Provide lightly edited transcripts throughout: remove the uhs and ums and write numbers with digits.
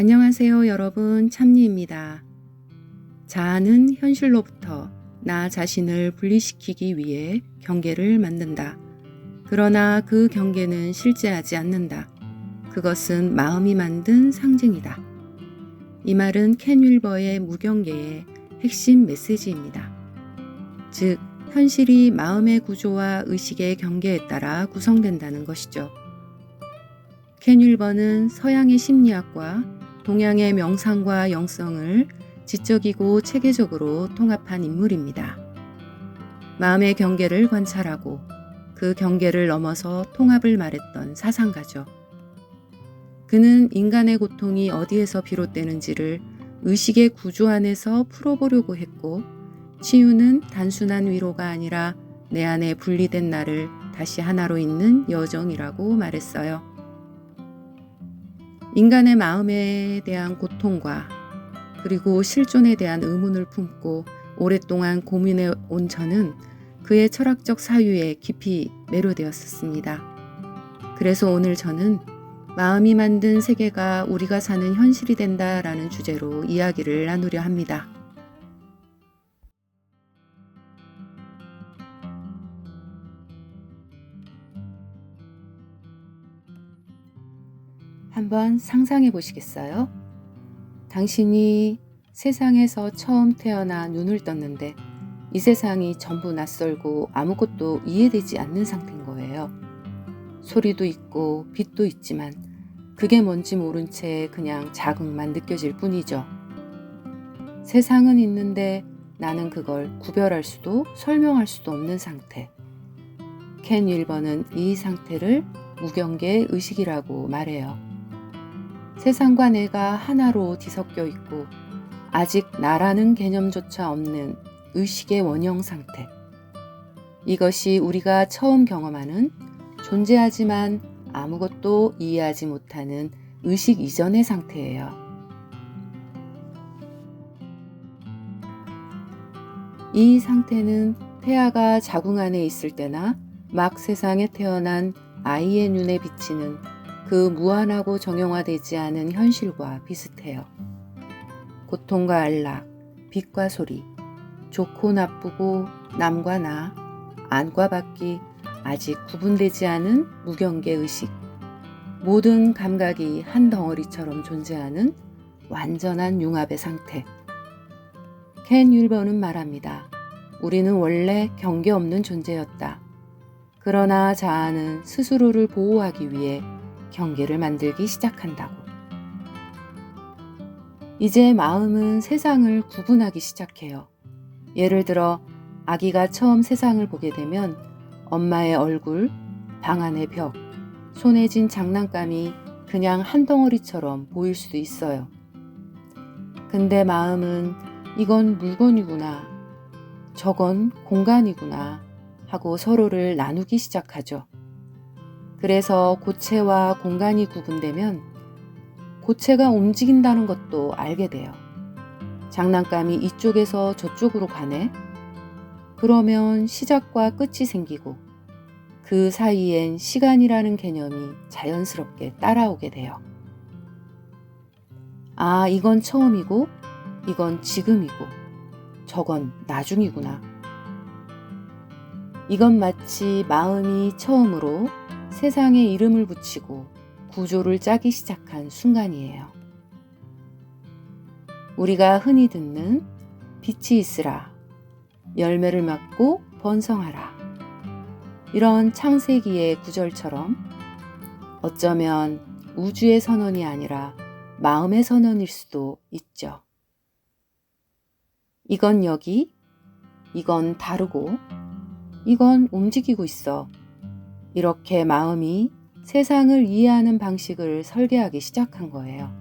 안녕하세요, 여러분. 참니입니다. 자아는 현실로부터 나 자신을 분리시키기 위해 경계를 만든다. 그러나 그 경계는 실제하지 않는다. 그것은 마음이 만든 상징이다. 이 말은 켄 윌버의 무경계의 핵심 메시지입니다. 즉, 현실이 마음의 구조와 의식의 경계에 따라 구성된다는 것이죠. 켄 윌버는 서양의 심리학과 동양의 명상과 영성을 지적이고 체계적으로 통합한 인물입니다. 마음의 경계를 관찰하고 그 경계를 넘어서 통합을 말했던 사상가죠. 그는 인간의 고통이 어디에서 비롯되는지를 의식의 구조 안에서 풀어보려고 했고, 치유는 단순한 위로가 아니라 내 안에 분리된 나를 다시 하나로 잇는 여정이라고 말했어요. 인간의 마음에 대한 고통과 그리고 실존에 대한 의문을 품고 오랫동안 고민해 온 저는 그의 철학적 사유에 깊이 매료되었습니다. 그래서 오늘 저는 마음이 만든 세계가 우리가 사는 현실이 된다라는 주제로 이야기를 나누려 합니다. 한번 상상해 보시겠어요? 당신이 세상에서 처음 태어나 눈을 떴는데 이 세상이 전부 낯설고 아무것도 이해되지 않는 상태인 거예요. 소리도 있고 빛도 있지만 그게 뭔지 모른 채 그냥 자극만 느껴질 뿐이죠. 세상은 있는데 나는 그걸 구별할 수도 설명할 수도 없는 상태. 켄 윌버는 이 상태를 무경계 의식이라고 말해요. 세상과 내가 하나로 뒤섞여 있고 아직 나라는 개념조차 없는 의식의 원형 상태. 이것이 우리가 처음 경험하는 존재하지만 아무것도 이해하지 못하는 의식 이전의 상태예요. 이 상태는 태아가 자궁 안에 있을 때나 막 세상에 태어난 아이의 눈에 비치는 그 무한하고 정형화되지 않은 현실과 비슷해요. 고통과 안락, 빛과 소리, 좋고 나쁘고 남과 나, 안과 밖이 아직 구분되지 않은 무경계 의식. 모든 감각이 한 덩어리처럼 존재하는 완전한 융합의 상태. 켄 윌버는 말합니다. 우리는 원래 경계 없는 존재였다. 그러나 자아는 스스로를 보호하기 위해 경계를 만들기 시작한다고. 이제 마음은 세상을 구분하기 시작해요. 예를 들어 아기가 처음 세상을 보게 되면 엄마의 얼굴, 방 안의 벽, 손에 쥔 장난감이 그냥 한 덩어리처럼 보일 수도 있어요. 근데 마음은 이건 물건이구나, 저건 공간이구나 하고 서로를 나누기 시작하죠. 그래서 고체와 공간이 구분되면 고체가 움직인다는 것도 알게 돼요. 장난감이 이쪽에서 저쪽으로 가네? 그러면 시작과 끝이 생기고 그 사이엔 시간이라는 개념이 자연스럽게 따라오게 돼요. 아, 이건 처음이고 이건 지금이고 저건 나중이구나. 이건 마치 마음이 처음으로 세상에 이름을 붙이고 구조를 짜기 시작한 순간이에요. 우리가 흔히 듣는 빛이 있으라, 열매를 맺고 번성하라. 이런 창세기의 구절처럼 어쩌면 우주의 선언이 아니라 마음의 선언일 수도 있죠. 이건 여기, 이건 다르고, 이건 움직이고 있어. 이렇게 마음이 세상을 이해하는 방식을 설계하기 시작한 거예요.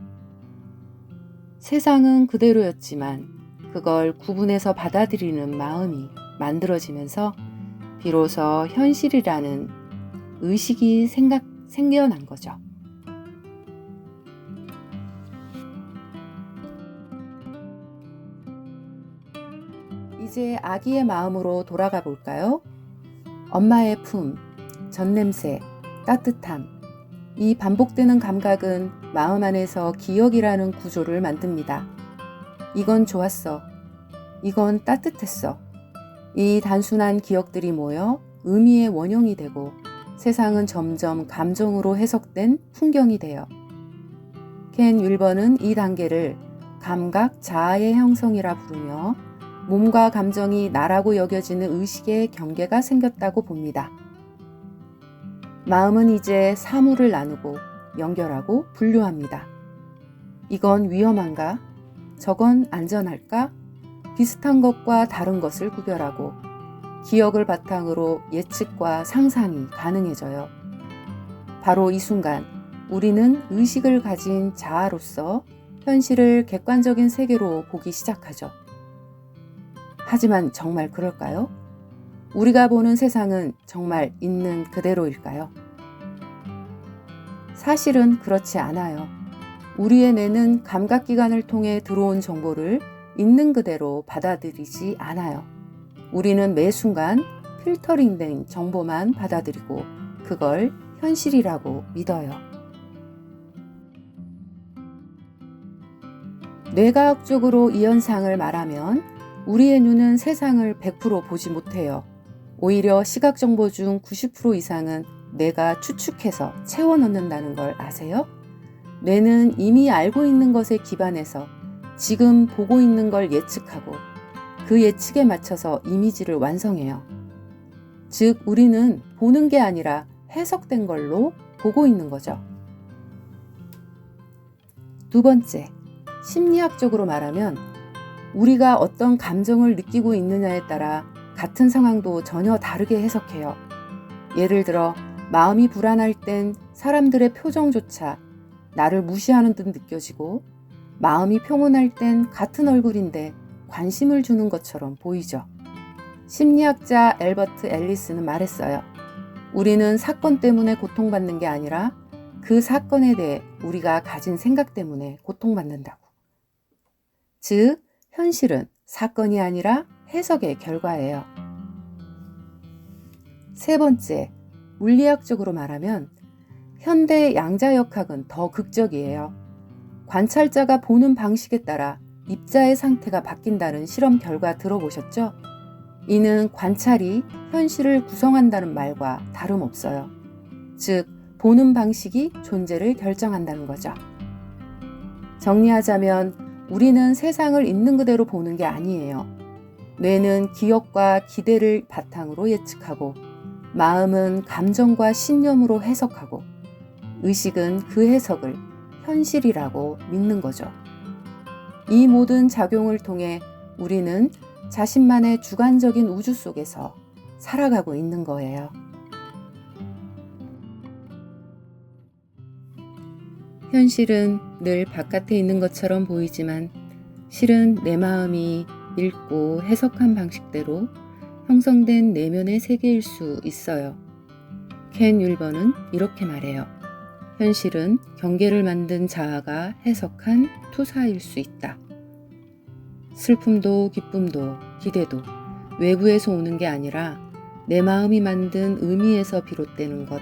세상은 그대로였지만 그걸 구분해서 받아들이는 마음이 만들어지면서 비로소 현실이라는 의식이 생겨난 거죠. 이제 아기의 마음으로 돌아가 볼까요? 엄마의 품, 젖냄새, 따뜻함, 이 반복되는 감각은 마음 안에서 기억이라는 구조를 만듭니다. 이건 좋았어. 이건 따뜻했어. 이 단순한 기억들이 모여 의미의 원형이 되고 세상은 점점 감정으로 해석된 풍경이 돼요. 켄 윌버는 이 단계를 감각 자아의 형성이라 부르며 몸과 감정이 나라고 여겨지는 의식의 경계가 생겼다고 봅니다. 마음은 이제 사물을 나누고 연결하고 분류합니다. 이건 위험한가? 저건 안전할까? 비슷한 것과 다른 것을 구별하고 기억을 바탕으로 예측과 상상이 가능해져요. 바로 이 순간 우리는 의식을 가진 자아로서 현실을 객관적인 세계로 보기 시작하죠. 하지만 정말 그럴까요? 우리가 보는 세상은 정말 있는 그대로일까요? 사실은 그렇지 않아요. 우리의 뇌는 감각기관을 통해 들어온 정보를 있는 그대로 받아들이지 않아요. 우리는 매 순간 필터링된 정보만 받아들이고 그걸 현실이라고 믿어요. 뇌과학적으로 이 현상을 말하면 우리의 눈은 세상을 100% 보지 못해요. 오히려 시각 정보 중 90% 이상은 뇌가 추측해서 채워 넣는다는 걸 아세요? 뇌는 이미 알고 있는 것에 기반해서 지금 보고 있는 걸 예측하고 그 예측에 맞춰서 이미지를 완성해요. 즉, 우리는 보는 게 아니라 해석된 걸로 보고 있는 거죠. 두 번째, 심리학적으로 말하면 우리가 어떤 감정을 느끼고 있느냐에 따라 같은 상황도 전혀 다르게 해석해요. 예를 들어 마음이 불안할 땐 사람들의 표정조차 나를 무시하는 듯 느껴지고 마음이 평온할 땐 같은 얼굴인데 관심을 주는 것처럼 보이죠. 심리학자 엘버트 앨리스는 말했어요. 우리는 사건 때문에 고통받는 게 아니라 그 사건에 대해 우리가 가진 생각 때문에 고통받는다고. 즉, 현실은 사건이 아니라 해석의 결과예요. 세 번째, 물리학적으로 말하면 현대 양자역학은 더 극적이에요. 관찰자가 보는 방식에 따라 입자의 상태가 바뀐다는 실험 결과 들어보셨죠? 이는 관찰이 현실을 구성한다는 말과 다름없어요. 즉, 보는 방식이 존재를 결정한다는 거죠. 정리하자면 우리는 세상을 있는 그대로 보는 게 아니에요. 뇌는 기억과 기대를 바탕으로 예측하고 마음은 감정과 신념으로 해석하고 의식은 그 해석을 현실이라고 믿는 거죠. 이 모든 작용을 통해 우리는 자신만의 주관적인 우주 속에서 살아가고 있는 거예요. 현실은 늘 바깥에 있는 것처럼 보이지만 실은 내 마음이 읽고 해석한 방식대로 형성된 내면의 세계일 수 있어요. 켄 윌버는 이렇게 말해요. 현실은 경계를 만든 자아가 해석한 투사일 수 있다. 슬픔도 기쁨도 기대도 외부에서 오는 게 아니라 내 마음이 만든 의미에서 비롯되는 것.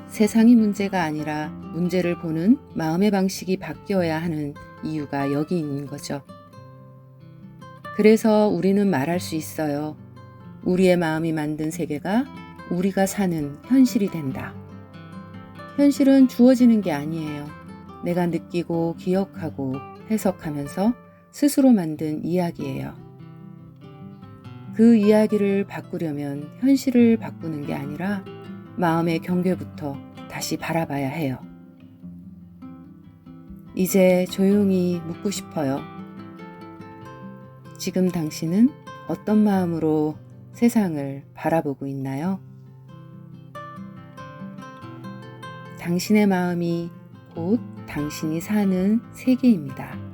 세상이 문제가 아니라 문제를 보는 마음의 방식이 바뀌어야 하는 이유가 여기 있는 거죠. 그래서 우리는 말할 수 있어요. 우리의 마음이 만든 세계가 우리가 사는 현실이 된다. 현실은 주어지는 게 아니에요. 내가 느끼고 기억하고 해석하면서 스스로 만든 이야기예요. 그 이야기를 바꾸려면 현실을 바꾸는 게 아니라 마음의 경계부터 다시 바라봐야 해요. 이제 조용히 묻고 싶어요. 지금 당신은 어떤 마음으로 세상을 바라보고 있나요? 당신의 마음이 곧 당신이 사는 세계입니다.